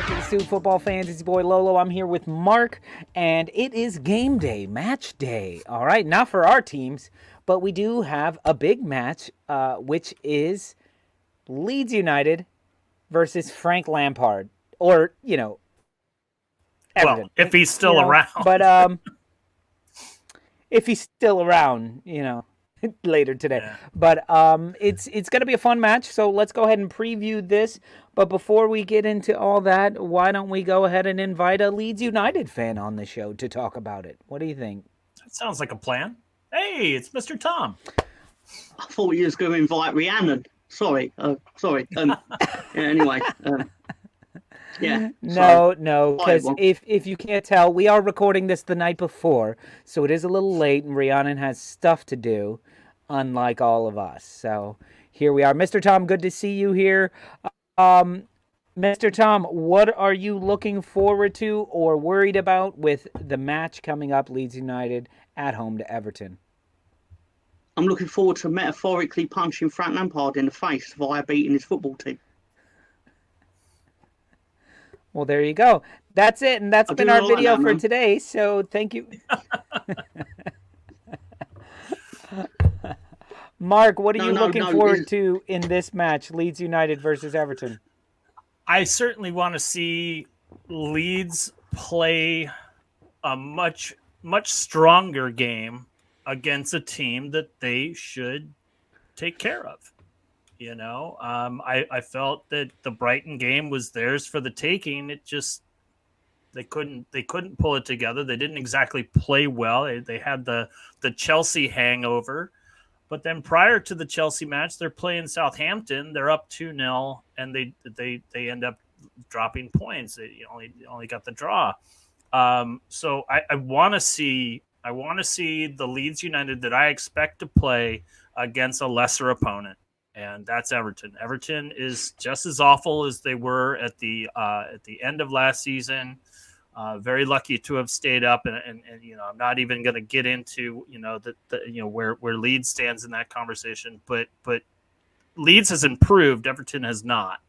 Stoop football fans, it's your boy Lolo. I'm here with Mark, and it is game day, match day. All right, not for our teams, but we do have a big match, which is Leeds United versus Frank Lampard, or Everton. Well, if he's still around, but if he's still around, later today. Yeah. But it's going to be a fun match, so let's go ahead and preview this. But before we get into all that, why don't we go ahead and invite a Leeds United fan on the show to talk about it? What do you think? That sounds like a plan. Hey, it's Mr. Tom. I thought you was going to invite Rhiannon. Sorry. Anyway. Yeah. No, because if you can't tell, we are recording this the night before, so it is a little late, and Rhiannon has stuff to do, unlike all of us. So here we are. Mr. Tom, good to see you here. Mr. Tom, what are you looking forward to or worried about with the match coming up, Leeds United at home to Everton? I'm looking forward to metaphorically punching Frank Lampard in the face via beating his football team. Well, there you go. That's it, and that's been our video for today, so thank you. Mark, what are you looking forward to in this match, Leeds United versus Everton? I certainly want to see Leeds play a much stronger game against a team that they should take care of. I felt that the Brighton game was theirs for the taking. It just they couldn't pull it together. They didn't exactly play well. They had the Chelsea hangover. But then prior to the Chelsea match, they're playing Southampton. They're up 2-0, and they end up dropping points. They only got the draw. So I want to see the Leeds United that I expect to play against a lesser opponent, and that's Everton. Everton is just as awful as they were at the end of last season. Very lucky to have stayed up, and I'm not even going to get into where Leeds stands in that conversation. But Leeds has improved, Everton has not,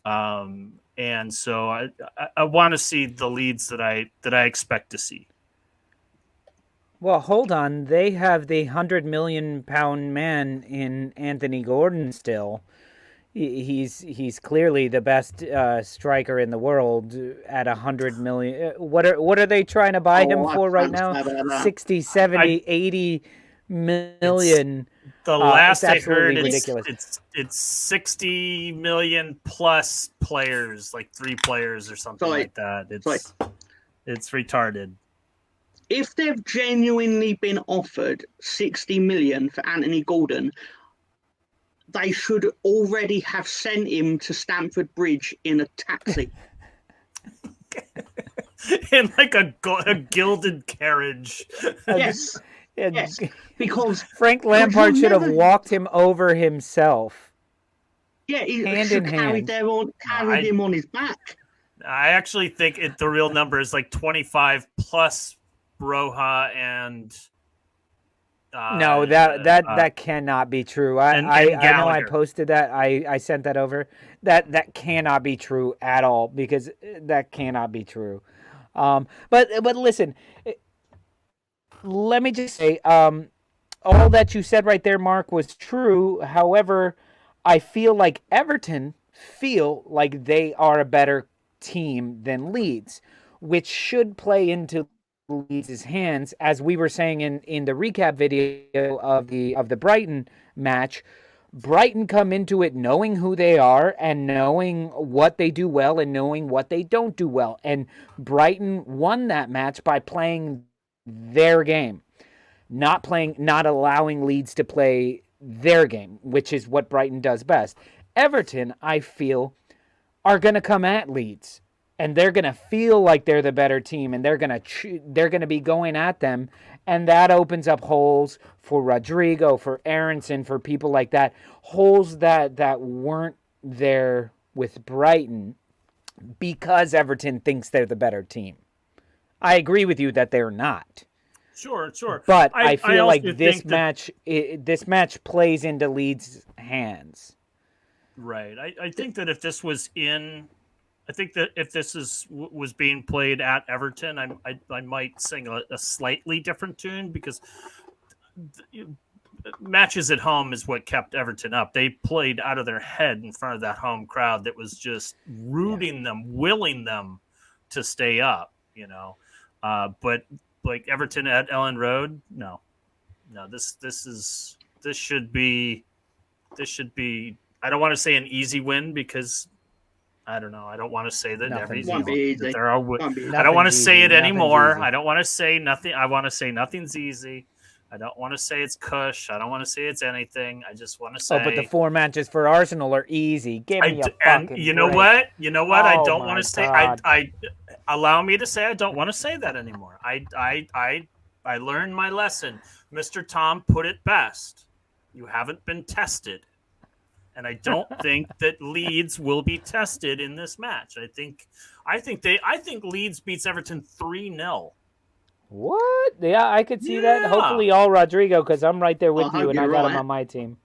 and so I want to see the Leeds that I expect to see. Well, hold on, they have the £100 million man in Anthony Gordon still. He's clearly the best striker in the world at 100 million. What are they trying to buy him for right now? 60, 70, 80 million. The last I heard, ridiculous. It's 60 million plus players, like 3 players or something like that. It's retarded. If they've genuinely been offered 60 million for Anthony Gordon, they should already have sent him to Stamford Bridge in a taxi. In like a gilded carriage. Yes. Yes. Because Frank Lampard should have walked him over himself. Yeah, he should have carried him on his back. I actually think the real number is like 25 plus Broha and... no, that cannot be true. I know I posted that. I sent that over. That cannot be true at all, because that cannot be true. But listen, let me just say, all that you said right there, Mark, was true. However, I feel like Everton feel like they are a better team than Leeds, which should play into Leeds' hands, as we were saying in the recap video of the Brighton match. Brighton come into it knowing who they are and knowing what they do well and knowing what they don't do well. And Brighton won that match by playing their game, not allowing Leeds to play their game, which is what Brighton does best. Everton, I feel, are going to come at Leeds, and they're going to feel like they're the better team, and they're going to be going at them, and that opens up holes for Rodrigo, for Aronson, for people like that, holes that weren't there with Brighton because Everton thinks they're the better team. I agree with you that they're not. Sure. But I feel like this match plays into Leeds' hands. Right. I think that if this was in I think that if this was being played at Everton, I might sing a slightly different tune, because matches at home is what kept Everton up. They played out of their head in front of that home crowd that was just rooting them, willing them to stay up. But like Everton at Ellen Road, no. This should be. I don't want to say an easy win, because I don't know. I don't want to say that Nothing's easy. that there are. Nothing's I don't want to say it Nothing's anymore. easy. I don't want to say nothing. I want to say nothing's easy. I don't want to say it's cush. I don't want to say it's anything. I just want to say. Oh, but the 4 matches for Arsenal are easy. Give me a fucking and you know break. what? I Oh don't my want to say. God. I allow me to say I don't want to say that anymore. I learned my lesson. Mr. Tom put it best. You haven't been tested. And I don't think that Leeds will be tested in this match. I think Leeds beats Everton 3-0. What? Yeah, I could see that. Hopefully all Rodrigo, because I'm right there with you, and I got him on my team.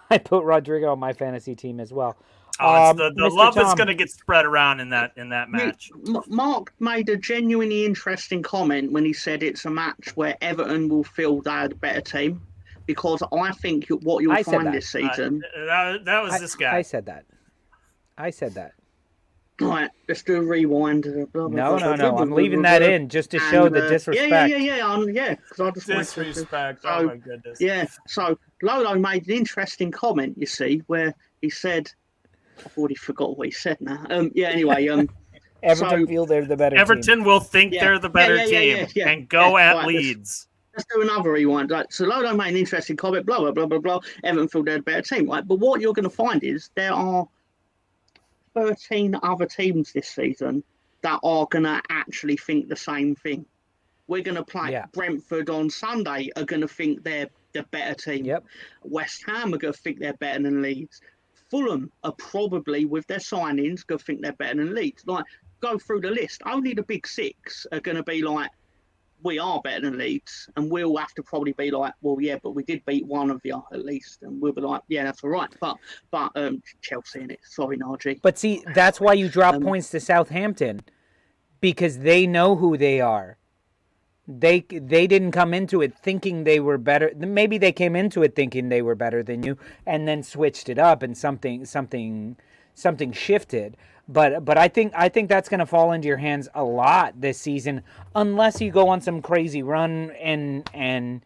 I put Rodrigo on my fantasy team as well. The Mr. love is Tom. going to get spread around in that match. Mark made a genuinely interesting comment when he said it's a match where Everton will feel they're the better team, because I think what you'll find this season. That was this guy. I said that. Right, let's do a rewind. No. I'm leaving that in just to show the disrespect. Yeah. Because I just disrespect. Oh my goodness. Yeah. So Lolo made an interesting comment. You see, where he said, "I've already forgot what he said now." Anyway. Everton feel they're the better team. Everton will think they're the better team and go at Leeds. Let's do another rewind. Right, so Lolo made an interesting comment. Blah blah blah blah blah. Everton feel they're the better team, right? But what you're going to find is there are 13 other teams this season that are going to actually think the same thing. We're going to play Brentford on Sunday, are going to think they're the better team. Yep. West Ham are going to think they're better than Leeds. Fulham are probably, with their signings, going to think they're better than Leeds. Like, go through the list. Only the big six are going to be like, we are better than Leeds, and we'll have to probably be like, well, yeah, but we did beat one of you at least, and we'll be like, yeah, that's all right. But Chelsea in it, sorry, Nargy. But see, that's why you drop points to Southampton, because they know who they are. They didn't come into it thinking they were better. Maybe they came into it thinking they were better than you, and then switched it up, and something shifted. But I think that's going to fall into your hands a lot this season, unless you go on some crazy run and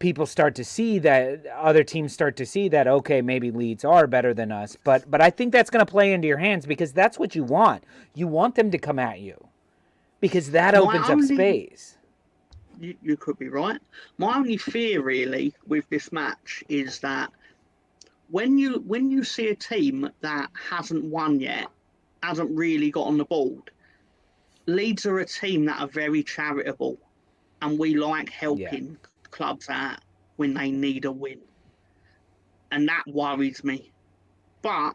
people start to see that, other teams start to see that, okay, maybe Leeds are better than us. But I think that's going to play into your hands, because that's what you want. You want them to come at you, because that opens up space. You could be right. My only fear, really, with this match is that when you see a team that hasn't won yet, hasn't really got on the board, Leeds are a team that are very charitable, and we like helping clubs out when they need a win. And that worries me. But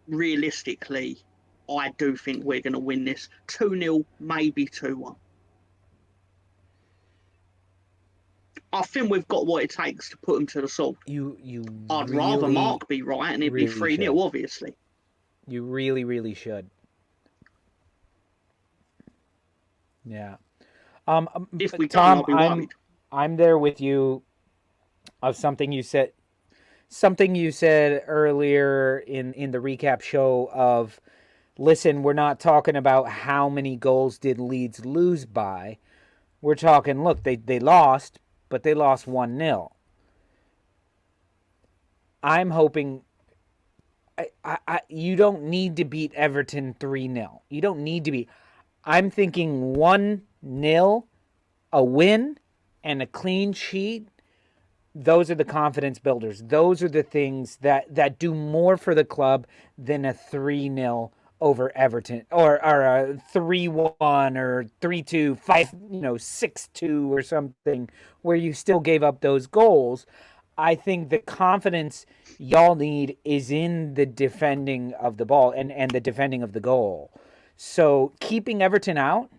realistically, I do think we're going to win this 2-0, maybe 2-1. I think we've got what it takes to put them to the sword. I'd rather Mark be right and it'd be 3-0, obviously. You really, really should. Yeah. If we Tom, I'll be worried. I'm there with you of something you said earlier in the recap show of, listen, we're not talking about how many goals did Leeds lose by. We're talking, look, they lost, but they lost 1-0. I'm hoping you don't need to beat Everton 3-0. You don't need to be. I'm thinking 1-0, a win, and a clean sheet. Those are the confidence builders. Those are the things that do more for the club than a 3-0 over Everton, or a 3-1 or 3-2, 6-2 or something, where you still gave up those goals. I think the confidence y'all need is in the defending of the ball and the defending of the goal. So keeping Everton out,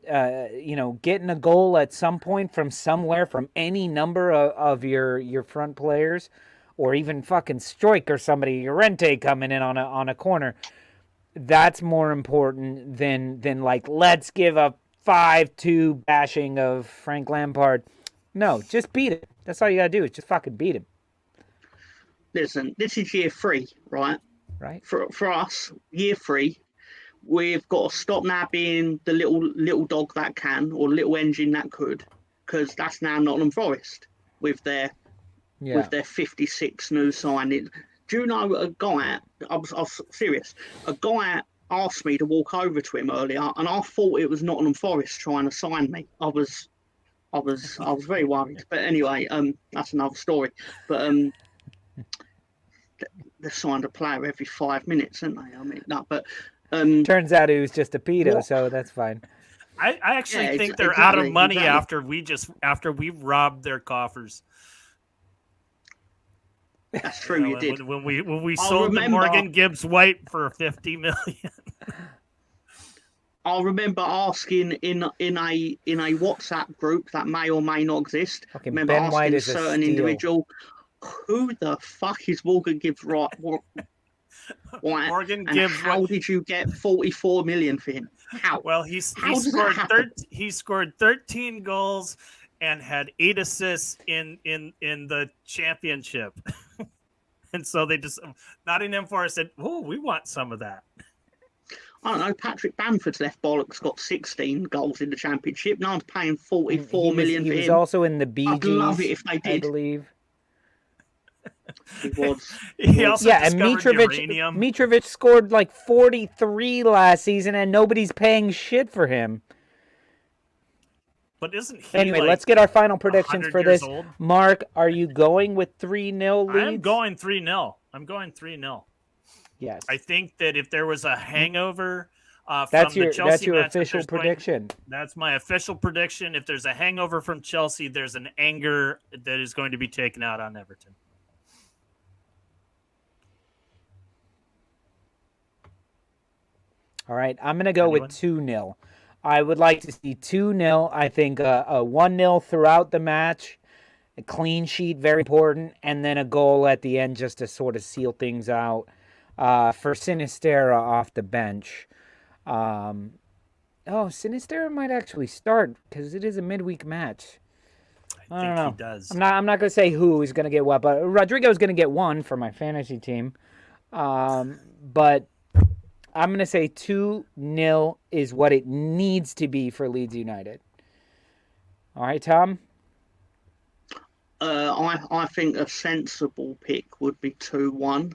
getting a goal at some point from somewhere, from any number of your front players, or even fucking Stroik or somebody, Llorente coming in on a corner. That's more important than like, let's give a 5-2 bashing of Frank Lampard. No, just beat him. That's all you gotta do is just fucking beat him. Listen, this is year 3, right? Right. For us, year 3, we've got to stop now being the little dog that can, or little engine that could, because that's now Nottingham Forest with their 56 new signings. Do you know a guy? I was serious. A guy asked me to walk over to him earlier, and I thought it was Nottingham Forest trying to sign me. I was very worried. But anyway, that's another story. But they signed a player every 5 minutes, didn't they? I mean, no, but turns out it was just a pedo, so that's fine. I actually think they're out of money after we robbed their coffers. That's true. You did when we sold the Morgan Gibbs White for $50 million. I remember asking in a WhatsApp group that may or may not exist. Fucking remember Ben asking White a is certain individual, who the fuck is Morgan Gibbs White? Morgan and Gibbs. How did you get 44 million for him? How? Well, he scored 13 goals and had 8 assists in the championship. And so they just Nottingham Forest said, "Oh, we want some of that." I don't know. Patrick Bamford's left bollocks got 16 goals in the championship. No one's paying 44 million for him. He was also in the BGs. I'd love it if they did. I believe. He was. He also and Mitrovic scored like 43 last season, and nobody's paying shit for him. But isn't he anyway? Like let's get our final predictions for this. Old? Mark, are you going with 3-0 Leeds? I'm going 3-0. Yes. I think that if there was a hangover that's from the Chelsea that's your match, official prediction. That's my official prediction. If there's a hangover from Chelsea, there's an anger that is going to be taken out on Everton. All right, I'm going to go with 2-0. I would like to see 2-0. I think a 1-0 throughout the match, a clean sheet, very important, and then a goal at the end just to sort of seal things out. For Sinisterra off the bench. Sinisterra might actually start because it is a midweek match. I don't know. He does. I'm not going to say who is going to get what, but Rodrigo's going to get 1 for my fantasy team. But I'm going to say 2-0 is what it needs to be for Leeds United. All right, Tom? I think a sensible pick would be 2-1.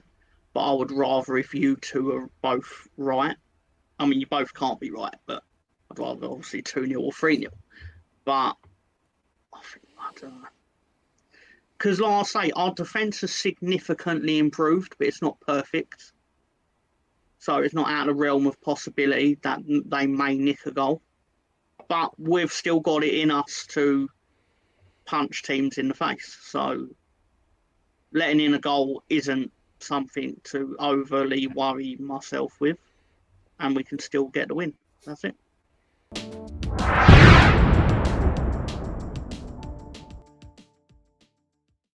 But I would rather if you two are both right. I mean, you both can't be right, but I'd rather obviously 2-0 or 3-0. But I don't know. Because like I say, our defence has significantly improved, but it's not perfect. So it's not out of the realm of possibility that they may nick a goal. But we've still got it in us to punch teams in the face. So letting in a goal isn't something to overly worry myself with, and we can still get the win. That's it.